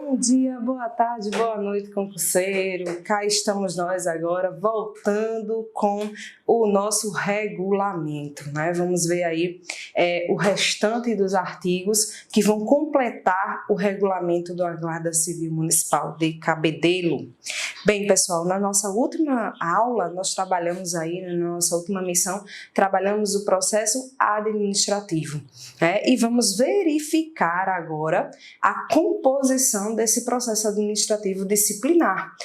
Bom dia, boa tarde, boa noite, concurseiro. Cá estamos nós agora, voltando com o nosso regulamento, né? Vamos ver aí o restante dos artigos que vão completar o regulamento da Guarda Civil Municipal de Cabedelo. Bem, pessoal, na nossa última aula, nós trabalhamos aí, na nossa última missão, trabalhamos o processo administrativo, né? E vamos verificar agora a composição desse processo administrativo disciplinar.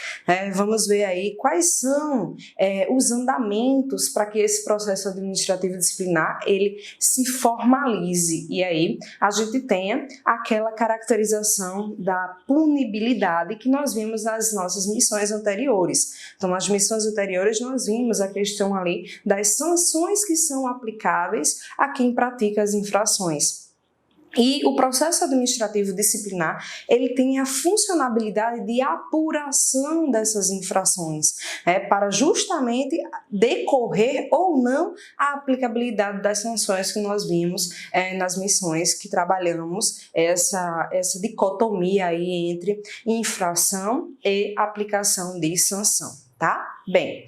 Vamos ver aí quais são os andamentos para que esse processo administrativo disciplinar ele se formalize e aí a gente tenha aquela caracterização da punibilidade que nós vimos nas nossas missões anteriores. Então, nas missões anteriores nós vimos a questão ali das sanções que são aplicáveis a quem pratica as infrações. E o processo administrativo disciplinar, ele tem a funcionalidade de apuração dessas infrações, para justamente decorrer ou não a aplicabilidade das sanções que nós vimos nas missões que trabalhamos, essa dicotomia aí entre infração e aplicação de sanção, tá? Bem,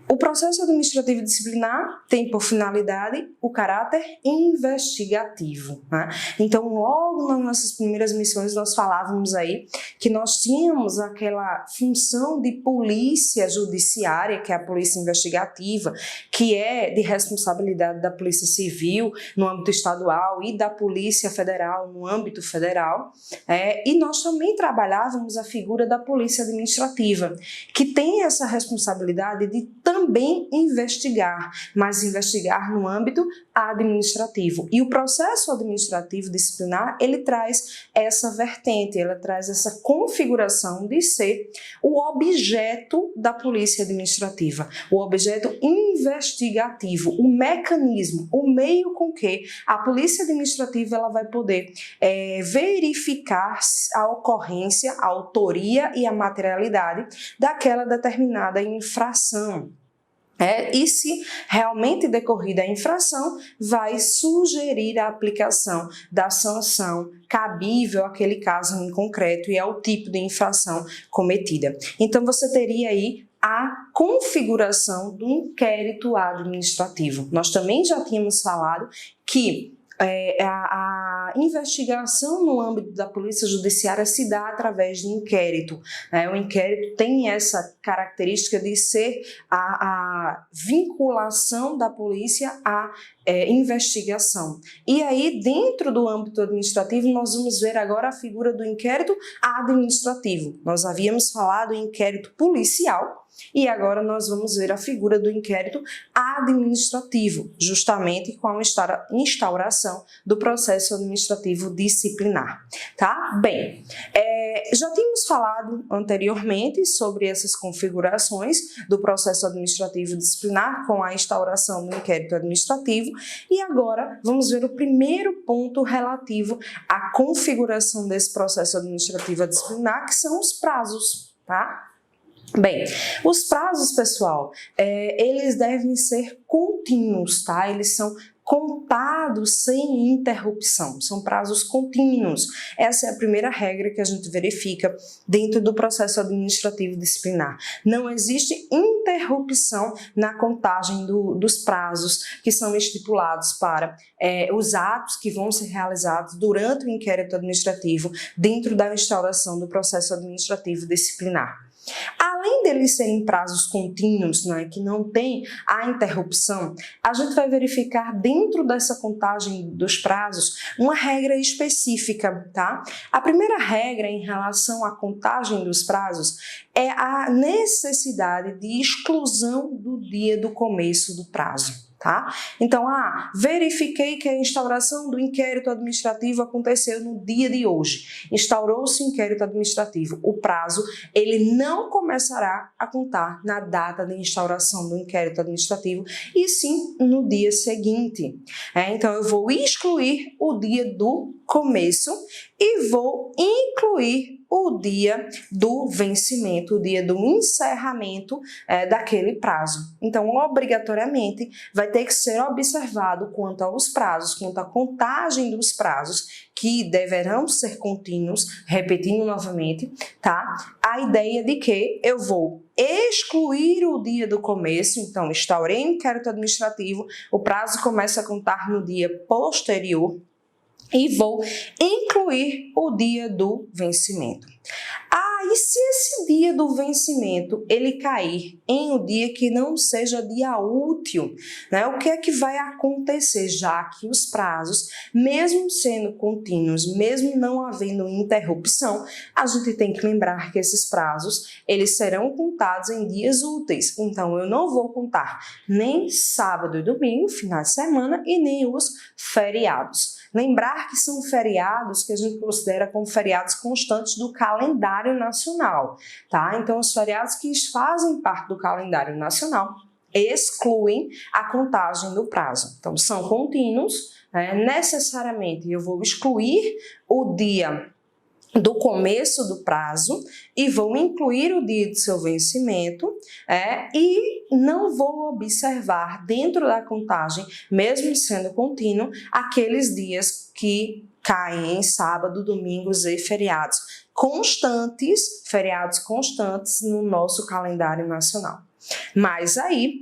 o processo administrativo disciplinar tem por finalidade o caráter investigativo, né? Então, logo nas nossas primeiras missões, nós falávamos aí que nós tínhamos aquela função de polícia judiciária, que é a polícia investigativa, que é de responsabilidade da Polícia Civil no âmbito estadual e da Polícia Federal no âmbito federal, e nós também trabalhávamos a figura da polícia administrativa, que tem essa responsabilidade de também investigar, mas investigar no âmbito administrativo. E o processo administrativo disciplinar, ele traz essa vertente, ele traz essa configuração de ser o objeto da polícia administrativa, o objeto investigativo, o mecanismo, o meio com que a polícia administrativa ela vai poder verificar a ocorrência, a autoria e a materialidade daquela determinada infração. E se realmente decorrida a infração, vai sugerir a aplicação da sanção cabível àquele caso em concreto e ao tipo de infração cometida. Então, você teria aí a configuração do inquérito administrativo. Nós também já tínhamos falado que a investigação no âmbito da polícia judiciária se dá através de inquérito. O inquérito tem essa característica de ser a vinculação da polícia à investigação. E aí, dentro do âmbito administrativo, nós vamos ver agora a figura do inquérito administrativo. Nós havíamos falado em inquérito policial, e agora nós vamos ver a figura do inquérito administrativo, justamente com a instauração do processo administrativo disciplinar, tá? Bem, já tínhamos falado anteriormente sobre essas configurações do processo administrativo disciplinar com a instauração do inquérito administrativo e agora vamos ver o primeiro ponto relativo à configuração desse processo administrativo disciplinar, que são os prazos, tá? Bem, os prazos, pessoal, eles devem ser contínuos, tá? Eles são contados sem interrupção, são prazos contínuos. Essa é a primeira regra que a gente verifica dentro do processo administrativo disciplinar. Não existe interrupção na contagem dos prazos que são estipulados para os atos que vão ser realizados durante o inquérito administrativo dentro da instauração do processo administrativo disciplinar. Além deles serem prazos contínuos, que não tem a interrupção, a gente vai verificar dentro dessa contagem dos prazos uma regra específica, tá? A primeira regra em relação à contagem dos prazos é a necessidade de exclusão do dia do começo do prazo. Tá? Então, verifiquei que a instauração do inquérito administrativo aconteceu no dia de hoje. Instaurou-se o inquérito administrativo. O prazo, ele não começará a contar na data de instauração do inquérito administrativo, e sim no dia seguinte. Então, eu vou excluir o dia do começo e vou incluir o dia do vencimento, o dia do encerramento daquele prazo. Então, obrigatoriamente, vai ter que ser observado quanto aos prazos, quanto à contagem dos prazos, que deverão ser contínuos, repetindo novamente, tá? A ideia de que eu vou excluir o dia do começo, então, instaurei um inquérito administrativo, o prazo começa a contar no dia posterior, e vou incluir o dia do vencimento. E se esse dia do vencimento ele cair em um dia que não seja dia útil, né? O que é que vai acontecer, já que os prazos, mesmo sendo contínuos, mesmo não havendo interrupção, a gente tem que lembrar que esses prazos, eles serão contados em dias úteis. Então, eu não vou contar nem sábado e domingo, final de semana, e nem os feriados. Lembrar que são feriados que a gente considera como feriados constantes do calendário nacional, tá? Então, os feriados que fazem parte do calendário nacional excluem a contagem do prazo. Então, são contínuos, necessariamente eu vou excluir o dia do começo do prazo e vou incluir o dia do seu vencimento e não vou observar dentro da contagem, mesmo sendo contínuo, aqueles dias que caem em sábado, domingos e feriados constantes no nosso calendário nacional. Mas aí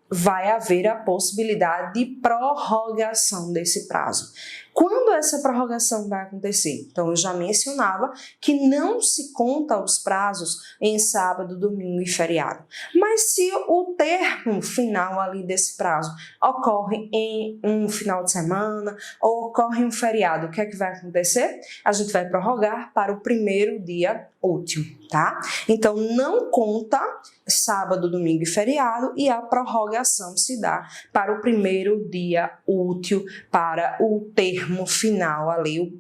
vai haver a possibilidade de prorrogação desse prazo. Quando essa prorrogação vai acontecer? Então, eu já mencionava que não se conta os prazos em sábado, domingo e feriado. Mas se o termo final ali desse prazo ocorre em um final de semana ou ocorre em um feriado, o que é que vai acontecer? A gente vai prorrogar para o primeiro dia útil, tá? Então, não conta sábado, domingo e feriado e a prorrogação se dá para o primeiro dia útil, para o termo final ali,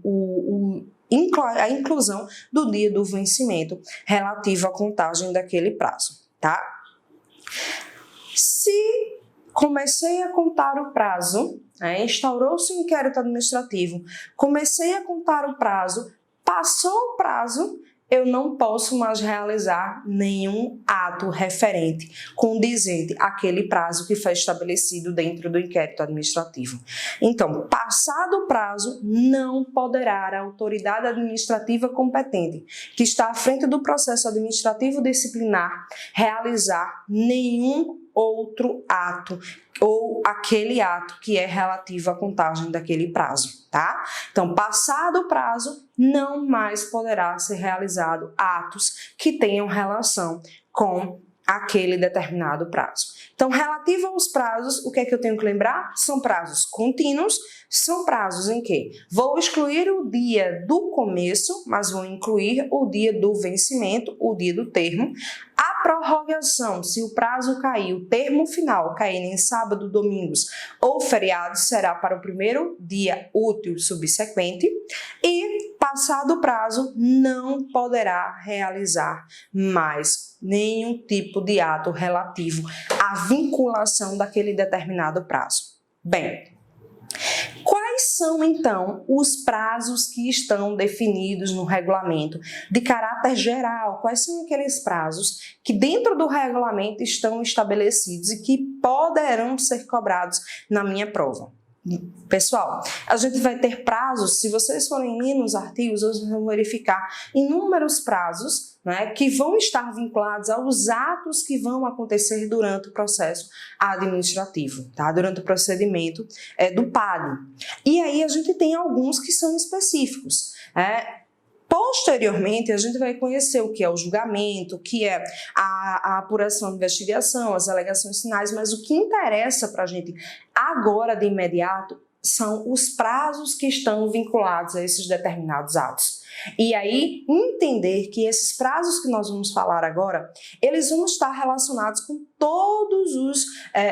a inclusão do dia do vencimento relativo à contagem daquele prazo, tá? Se comecei a contar o prazo, instaurou-se um inquérito administrativo, comecei a contar o prazo, passou o prazo, eu não posso mais realizar nenhum ato referente condizente àquele prazo que foi estabelecido dentro do inquérito administrativo. Então, passado o prazo, não poderá a autoridade administrativa competente, que está à frente do processo administrativo disciplinar, realizar nenhum outro ato ou aquele ato que é relativo à contagem daquele prazo, tá? Então, passado o prazo, não mais poderá ser realizado atos que tenham relação com aquele determinado prazo. Então, relativo aos prazos, o que é que eu tenho que lembrar? São prazos contínuos, são prazos em que vou excluir o dia do começo, mas vou incluir o dia do vencimento, o dia do termo. A prorrogação, se o prazo cair, o termo final cair em sábado, domingos ou feriados, será para o primeiro dia útil subsequente e, passado o prazo, não poderá realizar mais nenhum tipo de ato relativo à vinculação daquele determinado prazo. Bem, quais são, então, os prazos que estão definidos no regulamento de caráter geral? Quais são aqueles prazos que dentro do regulamento estão estabelecidos e que poderão ser cobrados na minha prova? Pessoal, a gente vai ter prazos, se vocês forem ler nos artigos, vocês vão verificar inúmeros prazos, que vão estar vinculados aos atos que vão acontecer durante o processo administrativo, tá? Durante o procedimento do PAD. E aí a gente tem alguns que são específicos. Posteriormente, a gente vai conhecer o que é o julgamento, o que é a apuração de investigação, as alegações finais, mas o que interessa para a gente agora, de imediato, são os prazos que estão vinculados a esses determinados atos. E aí, entender que esses prazos que nós vamos falar agora, eles vão estar relacionados com todos os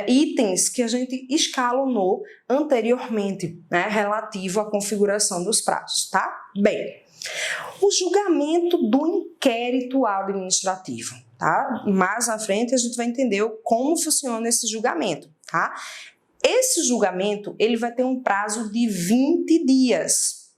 itens que a gente escalonou anteriormente, relativo à configuração dos prazos, tá? Bem, o julgamento do inquérito administrativo, tá? Mais à frente a gente vai entender como funciona esse julgamento, tá? Esse julgamento, ele vai ter um prazo de 20 dias.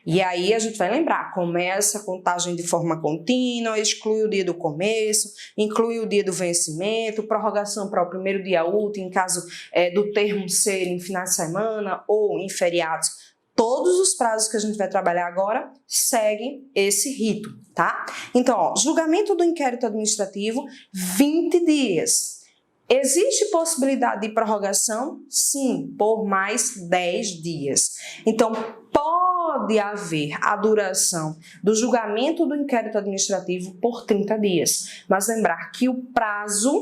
E aí a gente vai lembrar, começa a contagem de forma contínua, exclui o dia do começo, inclui o dia do vencimento, prorrogação para o primeiro dia útil, em caso do termo ser em final de semana ou em feriados. Todos os prazos que a gente vai trabalhar agora seguem esse rito, tá? Então, ó, julgamento do inquérito administrativo, 20 dias. Existe possibilidade de prorrogação? Sim, por mais 10 dias. Então, pode haver a duração do julgamento do inquérito administrativo por 30 dias. Mas lembrar que o prazo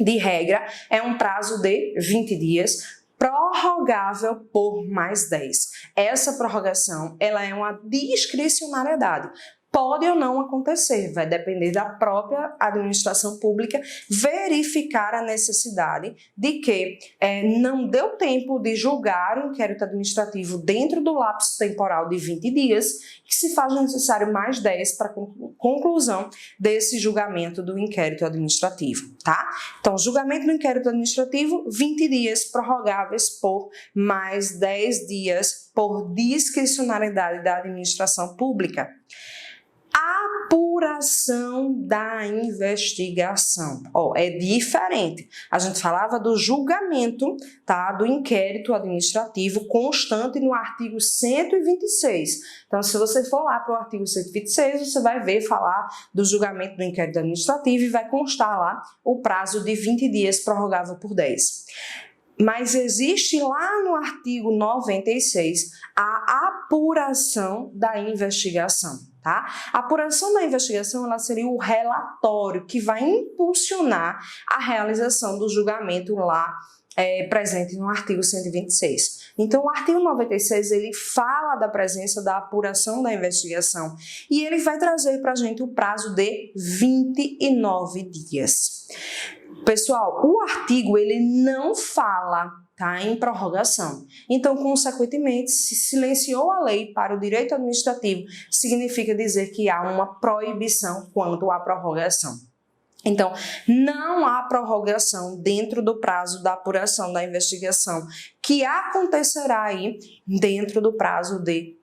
de regra é um prazo de 20 dias, prorrogável por mais 10. Essa prorrogação, ela é uma discricionariedade. Pode ou não acontecer, vai depender da própria administração pública verificar a necessidade de que não deu tempo de julgar o inquérito administrativo dentro do lapso temporal de 20 dias, que se faz necessário mais 10 para a conclusão desse julgamento do inquérito administrativo, tá? Então, julgamento do inquérito administrativo, 20 dias prorrogáveis por mais 10 dias por discricionariedade da administração pública. Apuração da investigação. É diferente. A gente falava do julgamento, tá, do inquérito administrativo constante no artigo 126. Então, se você for lá para o artigo 126, você vai ver falar do julgamento do inquérito administrativo e vai constar lá o prazo de 20 dias prorrogável por 10. Mas existe lá no artigo 96 a apuração da investigação, tá? A apuração da investigação, ela seria o relatório que vai impulsionar a realização do julgamento lá presente no artigo 126. Então, o artigo 96, ele fala da presença da apuração da investigação e ele vai trazer para a gente o prazo de 29 dias. Pessoal, o artigo, ele não fala, tá, em prorrogação. Então, consequentemente, se silenciou a lei para o direito administrativo, significa dizer que há uma proibição quanto à prorrogação. Então, não há prorrogação dentro do prazo da apuração da investigação, que acontecerá aí dentro do prazo de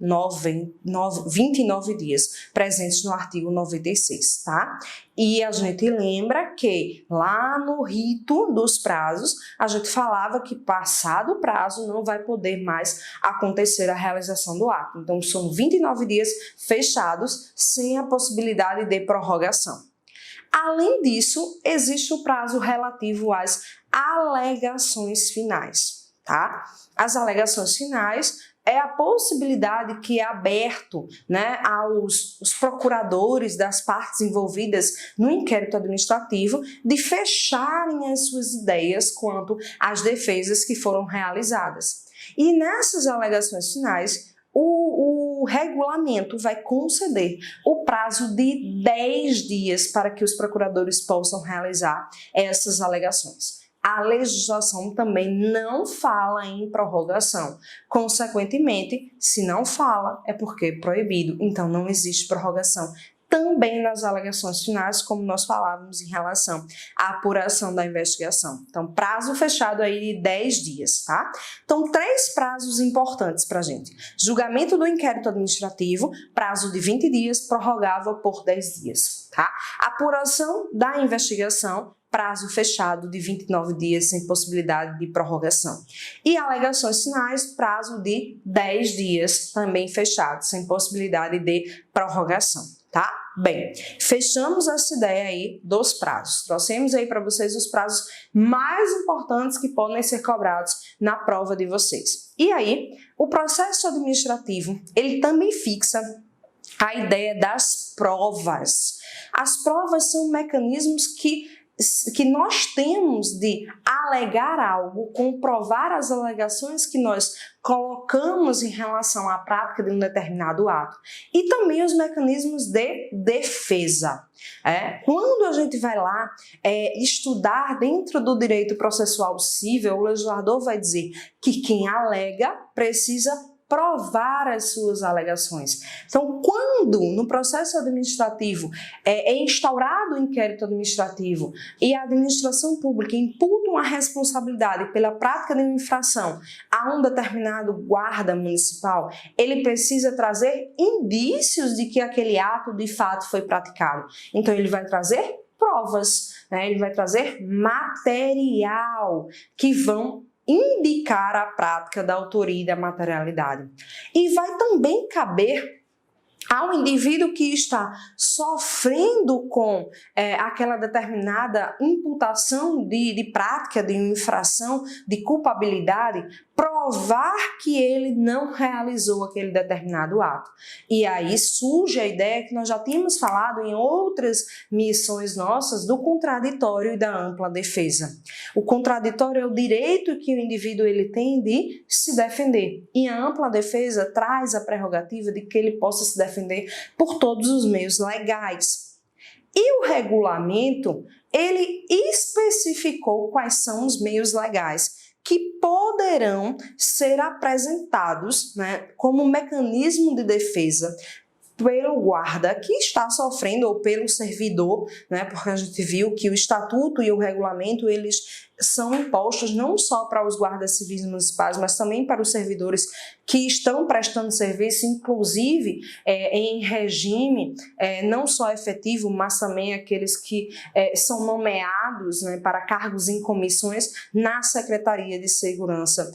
29 dias, presentes no artigo 96, tá? E a gente lembra que lá no rito dos prazos, a gente falava que passado o prazo não vai poder mais acontecer a realização do ato. Então, são 29 dias fechados sem a possibilidade de prorrogação. Além disso, existe o prazo relativo às alegações finais, tá? As alegações finais é a possibilidade que é aberto, né, aos procuradores das partes envolvidas no inquérito administrativo de fecharem as suas ideias quanto às defesas que foram realizadas. E nessas alegações finais, o regulamento vai conceder o prazo de 10 dias para que os procuradores possam realizar essas alegações. A legislação também não fala em prorrogação. Consequentemente, se não fala, é porque é proibido. Então, não existe prorrogação. Também nas alegações finais, como nós falávamos em relação à apuração da investigação. Então, prazo fechado aí de 10 dias, tá? Então, 3 prazos importantes para a gente. Julgamento do inquérito administrativo, prazo de 20 dias, prorrogável por 10 dias, tá? Apuração da investigação, prazo fechado de 29 dias sem possibilidade de prorrogação. E alegações finais, prazo de 10 dias, também fechado, sem possibilidade de prorrogação. Tá? Bem, fechamos essa ideia aí dos prazos. Trouxemos aí para vocês os prazos mais importantes que podem ser cobrados na prova de vocês. E aí, o processo administrativo, ele também fixa a ideia das provas. As provas são mecanismos que nós temos de alegar algo, comprovar as alegações que nós colocamos em relação à prática de um determinado ato. E também os mecanismos de defesa. Quando a gente vai lá estudar dentro do direito processual civil, o legislador vai dizer que quem alega precisa provar as suas alegações. Então, quando no processo administrativo é instaurado o inquérito administrativo e a administração pública imputa uma responsabilidade pela prática de uma infração a um determinado guarda municipal, ele precisa trazer indícios de que aquele ato de fato foi praticado. Então, ele vai trazer provas, né? Ele vai trazer material que vão indicar a prática da autoria e da materialidade. E vai também caber ao indivíduo que está sofrendo com aquela determinada imputação de prática, de infração, de culpabilidade, provar que ele não realizou aquele determinado ato. E aí surge a ideia que nós já tínhamos falado em outras missões nossas do contraditório e da ampla defesa. O contraditório é o direito que o indivíduo ele tem de se defender. E a ampla defesa traz a prerrogativa de que ele possa se defender por todos os meios legais. E o regulamento, ele especificou quais são os meios legais que poderão ser apresentados, né, como mecanismo de defesa pelo guarda que está sofrendo ou pelo servidor, né, porque a gente viu que o estatuto e o regulamento eles são impostos não só para os guardas civis municipais, mas também para os servidores que estão prestando serviço, inclusive em regime não só efetivo, mas também aqueles que são nomeados, né, para cargos em comissões na Secretaria de Segurança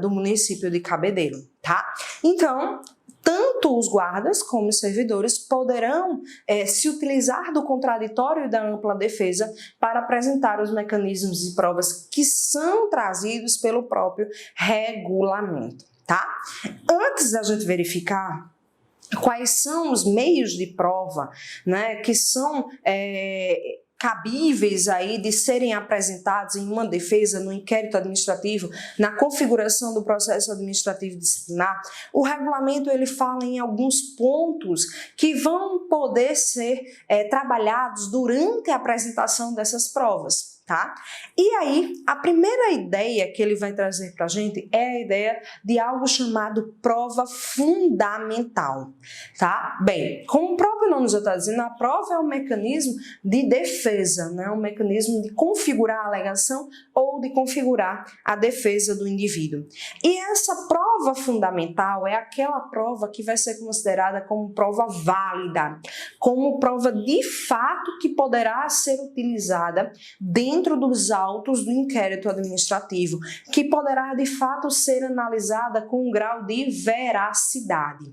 do município de Cabedelo, tá? Então, tanto os guardas como os servidores poderão se utilizar do contraditório e da ampla defesa para apresentar os mecanismos e provas que são trazidos pelo próprio regulamento, tá? Antes da gente verificar quais são os meios de prova, né, que são cabíveis aí de serem apresentados em uma defesa, no inquérito administrativo, na configuração do processo administrativo disciplinar, o regulamento ele fala em alguns pontos que vão poder ser trabalhados durante a apresentação dessas provas. Tá? E aí, a primeira ideia que ele vai trazer para a gente é a ideia de algo chamado prova fundamental, tá? Bem, como o próprio nome já está dizendo, a prova é um mecanismo de defesa, né? Um mecanismo de configurar a alegação ou de configurar a defesa do indivíduo. E essa prova fundamental é aquela prova que vai ser considerada como prova válida, como prova de fato que poderá ser utilizada dentro dos autos do inquérito administrativo, que poderá de fato ser analisada com um grau de veracidade,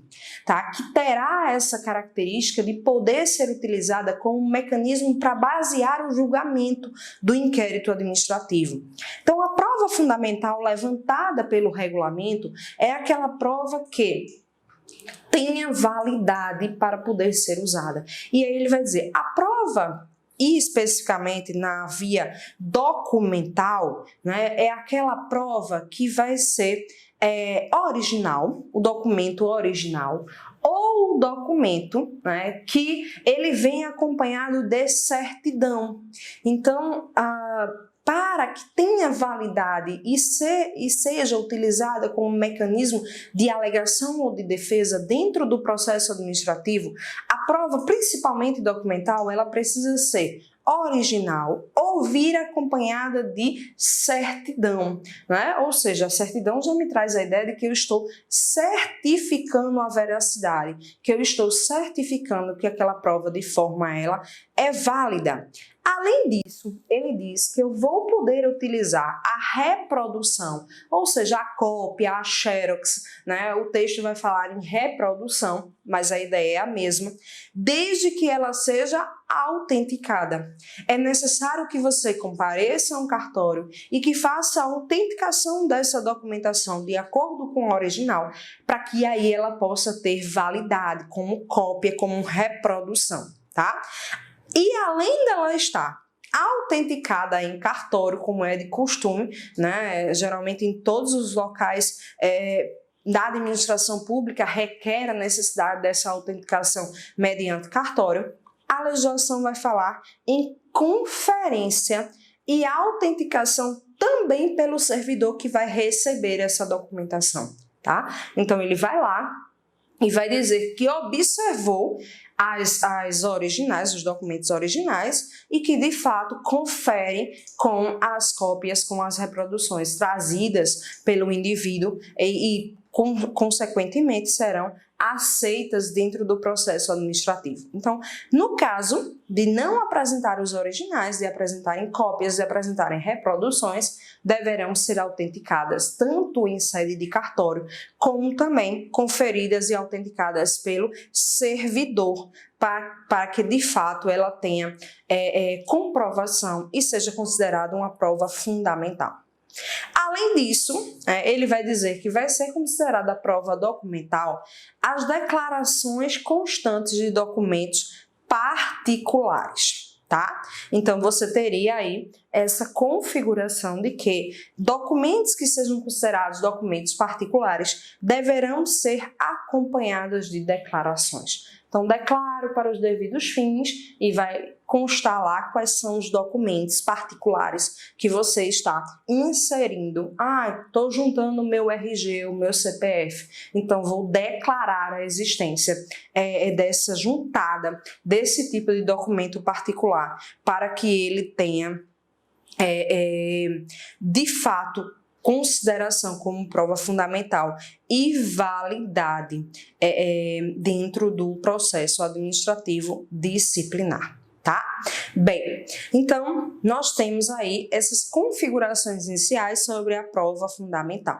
tá? Que terá essa característica de poder ser utilizada como um mecanismo para basear o julgamento do inquérito administrativo. Então, a prova fundamental levantada pelo regulamento é aquela prova que tenha validade para poder ser usada. E aí ele vai dizer, a prova e especificamente na via documental, né, é aquela prova que vai ser original, o documento original, ou o documento, né, que ele vem acompanhado de certidão. Então, para que tenha validade e seja utilizada como mecanismo de alegação ou de defesa dentro do processo administrativo, a prova, principalmente documental, ela precisa ser original ou vir acompanhada de certidão, né? Ou seja, a certidão já me traz a ideia de que eu estou certificando a veracidade, que eu estou certificando que aquela prova de forma ela é válida. Além disso, ele diz que eu vou poder utilizar a reprodução, ou seja, a cópia, a xerox, né? O texto vai falar em reprodução, mas a ideia é a mesma, desde que ela seja autenticada. É necessário que você compareça a um cartório e que faça a autenticação dessa documentação de acordo com o original, para que aí ela possa ter validade como cópia, como reprodução, tá? E além dela estar autenticada em cartório, como é de costume, né? Geralmente em todos os locais da administração pública requer a necessidade dessa autenticação mediante cartório, a legislação vai falar em conferência e autenticação também pelo servidor que vai receber essa documentação. tá? Então, ele vai lá e vai dizer que observou as originais, os documentos originais, e que, de fato, confere com as cópias, com as reproduções trazidas pelo indivíduo consequentemente, serão aceitas dentro do processo administrativo. Então, no caso de não apresentar os originais, de apresentarem cópias, de apresentarem reproduções, deverão ser autenticadas tanto em sede de cartório, como também conferidas e autenticadas pelo servidor, para que, de fato, ela tenha comprovação e seja considerada uma prova fundamental. Além disso, ele vai dizer que vai ser considerada prova documental as declarações constantes de documentos particulares, tá? Então, você teria aí essa configuração de que documentos que sejam considerados documentos particulares deverão ser acompanhados de declarações. Então, declaro para os devidos fins e vai constar lá quais são os documentos particulares que você está inserindo. Estou juntando o meu RG, o meu CPF, então vou declarar a existência dessa juntada, desse tipo de documento particular, para que ele tenha, de fato, consideração como prova fundamental e validade dentro do processo administrativo disciplinar, tá? Bem, então nós temos aí essas configurações iniciais sobre a prova fundamental.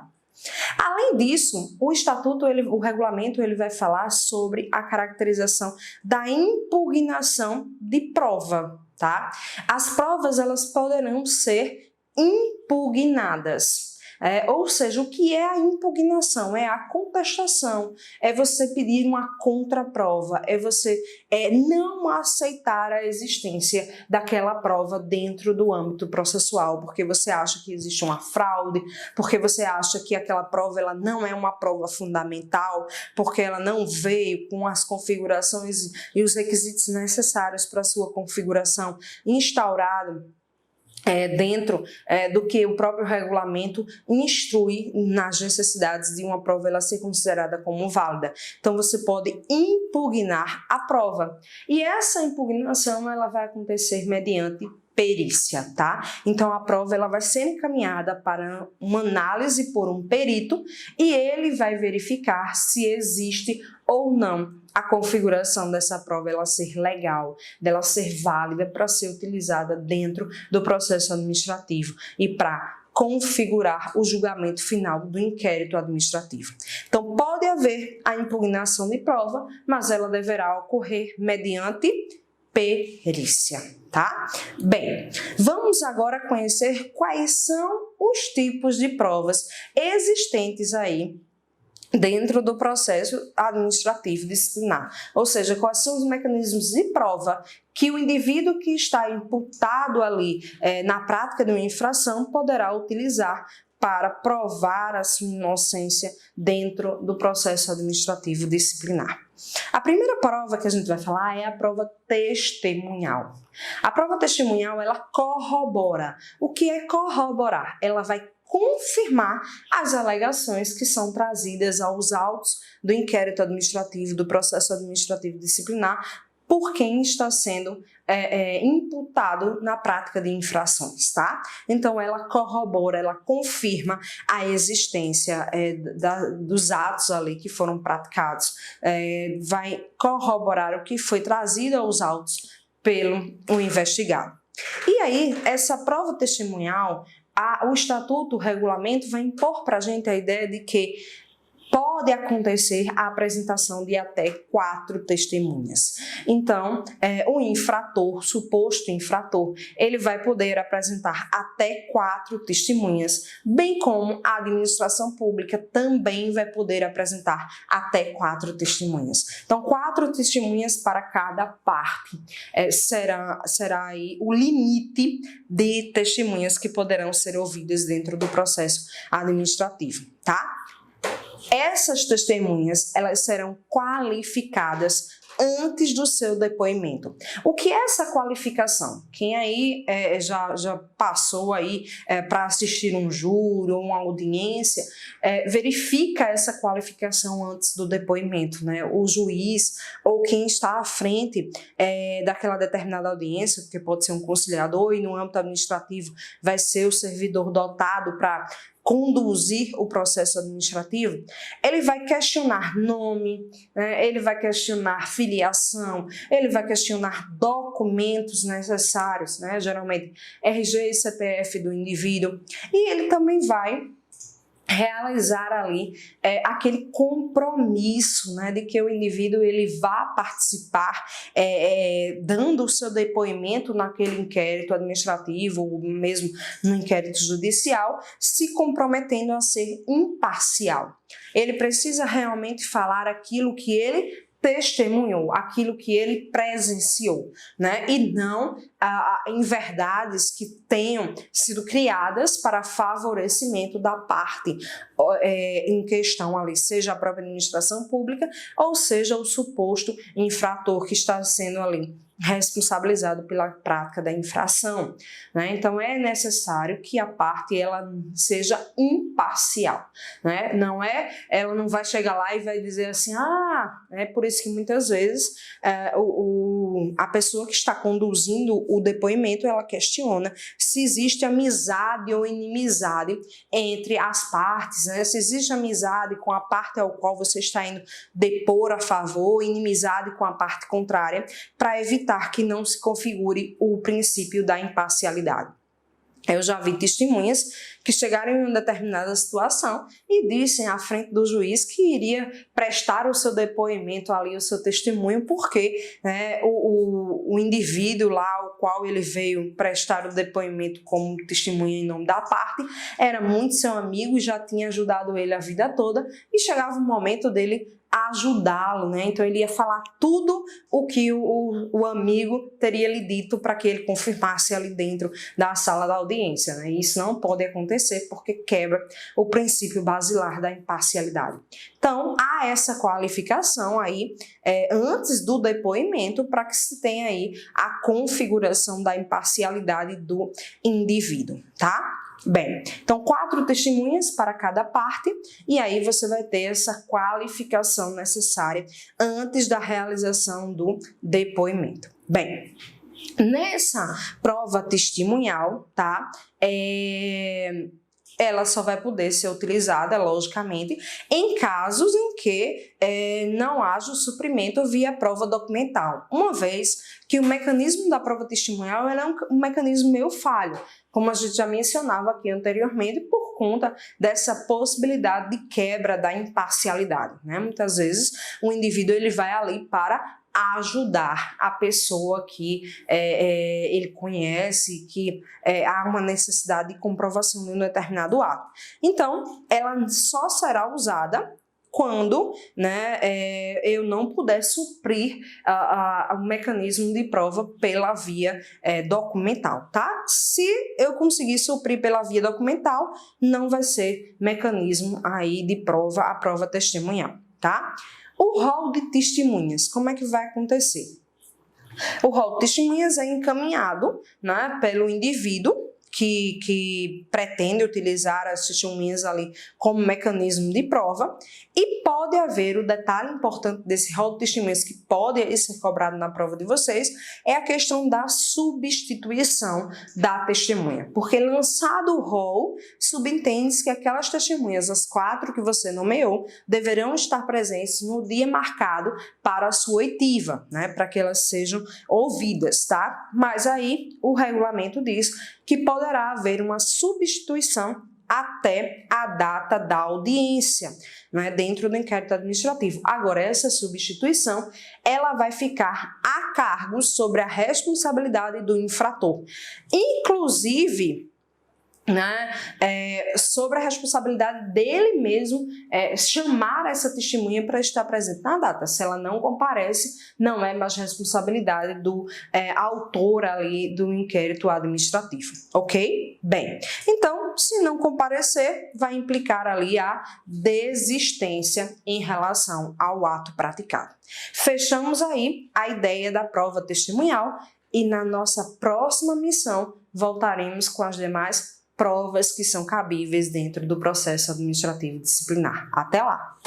Além disso, o estatuto, o regulamento, ele vai falar sobre a caracterização da impugnação de prova, tá? As provas, elas poderão ser impugnadas. Ou seja, o que é a impugnação? É a contestação, é você pedir uma contraprova, é você não aceitar a existência daquela prova dentro do âmbito processual, porque você acha que existe uma fraude, porque você acha que aquela prova ela não é uma prova fundamental, porque ela não veio com as configurações e os requisitos necessários para a sua configuração instaurado dentro do que o próprio regulamento instrui nas necessidades de uma prova ela ser considerada como válida. Então, você pode impugnar a prova. E essa impugnação ela vai acontecer mediante perícia, tá? Então, a prova ela vai ser encaminhada para uma análise por um perito e ele vai verificar se existe ou não a configuração dessa prova ela ser legal, dela ser válida para ser utilizada dentro do processo administrativo e para configurar o julgamento final do inquérito administrativo. Então, pode haver a impugnação de prova, mas ela deverá ocorrer mediante perícia, tá? Bem, vamos agora conhecer quais são os tipos de provas existentes aí dentro do processo administrativo disciplinar, ou seja, quais são os mecanismos de prova que o indivíduo que está imputado ali na prática de uma infração poderá utilizar para provar a sua inocência dentro do processo administrativo disciplinar. A primeira prova que a gente vai falar é a prova testemunhal. A prova testemunhal, ela corrobora. O que é corroborar? Ela vai confirmar as alegações que são trazidas aos autos do inquérito administrativo, do processo administrativo disciplinar, por quem está sendo imputado na prática de infrações, tá? Então, ela corrobora, ela confirma a existência dos atos ali que foram praticados, vai corroborar o que foi trazido aos autos pelo investigado. E aí, essa prova testemunhal, o estatuto, o regulamento vai impor para a gente a ideia de que pode acontecer a apresentação de até 4 testemunhas. Então, o infrator, suposto infrator, ele vai poder apresentar até 4 testemunhas, bem como a administração pública também vai poder apresentar até 4 testemunhas. Então, 4 testemunhas para cada parte será aí o limite de testemunhas que poderão ser ouvidas dentro do processo administrativo, tá? essas testemunhas, elas serão qualificadas antes do seu depoimento. O que é essa qualificação? Quem aí já passou aí para assistir um júri ou uma audiência, verifica essa qualificação antes do depoimento, né? O juiz ou quem está à frente daquela determinada audiência, que pode ser um conciliador e no âmbito administrativo vai ser o servidor dotado para conduzir o processo administrativo, ele vai questionar nome, né? Ele vai questionar filiação, ele vai questionar documentos necessários, né? Geralmente RG e CPF do indivíduo, e ele também vai realizar ali aquele compromisso, né, de que o indivíduo ele vá participar dando o seu depoimento naquele inquérito administrativo ou mesmo no inquérito judicial, se comprometendo a ser imparcial. Ele precisa realmente falar aquilo que ele testemunhou, aquilo que ele presenciou, né? E não em verdades que tenham sido criadas para favorecimento da parte em questão ali, seja a própria administração pública ou seja o suposto infrator que está sendo ali responsabilizado pela prática da infração, né? Então é necessário que a parte ela seja imparcial, né? Ela não vai chegar lá e vai dizer assim, é por isso que muitas vezes a pessoa que está conduzindo o depoimento, ela questiona se existe amizade ou inimizade entre as partes, né? Se existe amizade com a parte ao qual você está indo depor a favor, inimizade com a parte contrária, para evitar que não se configure o princípio da imparcialidade. Eu já vi testemunhas que chegaram em uma determinada situação e dissem à frente do juiz que iria prestar o seu depoimento ali, o seu testemunho, porque o indivíduo lá ao qual ele veio prestar o depoimento como testemunha em nome da parte era muito seu amigo e já tinha ajudado ele a vida toda e chegava o momento dele ajudá-lo, né? Então ele ia falar tudo o que o amigo teria lhe dito para que ele confirmasse ali dentro da sala da audiência, né? Isso não pode acontecer porque quebra o princípio basilar da imparcialidade. Então há essa qualificação aí antes do depoimento para que se tenha aí a configuração da imparcialidade do indivíduo, tá? Bem, então 4 testemunhas para cada parte e aí você vai ter essa qualificação necessária antes da realização do depoimento. Bem, nessa prova testemunhal, tá? Ela só vai poder ser utilizada, logicamente, em casos em que não haja o suprimento via prova documental, uma vez que o mecanismo da prova testemunhal é um mecanismo meio falho, como a gente já mencionava aqui anteriormente, por conta dessa possibilidade de quebra da imparcialidade, né? Muitas vezes o indivíduo ele vai ali para ajudar a pessoa que ele conhece, que há uma necessidade de comprovação de um determinado ato. Então, ela só será usada quando eu não puder suprir o mecanismo de prova pela via documental, tá? Se eu conseguir suprir pela via documental, não vai ser mecanismo aí de prova, a prova testemunhal, tá? O rol de testemunhas, como é que vai acontecer? O rol de testemunhas é encaminhado, né, pelo indivíduo que pretende utilizar as testemunhas ali como mecanismo de prova e pode haver, o detalhe importante desse rol de testemunhas que pode ser cobrado na prova de vocês é a questão da substituição da testemunha, porque lançado o rol, subentende-se que aquelas testemunhas, as 4 que você nomeou, deverão estar presentes no dia marcado para a sua oitiva, né, para que elas sejam ouvidas, tá? Mas aí o regulamento diz que poderá haver uma substituição até a data da audiência, né, dentro do inquérito administrativo. Agora, essa substituição, ela vai ficar a cargo sobre a responsabilidade do infrator. Inclusive, né, sobre a responsabilidade dele mesmo chamar essa testemunha para estar presente na data. Se ela não comparece, não é mais responsabilidade do autor ali do inquérito administrativo, ok? Bem, então Então, se não comparecer, vai implicar ali a desistência em relação ao ato praticado. Fechamos aí a ideia da prova testemunhal e na nossa próxima missão voltaremos com as demais provas que são cabíveis dentro do processo administrativo disciplinar. Até lá!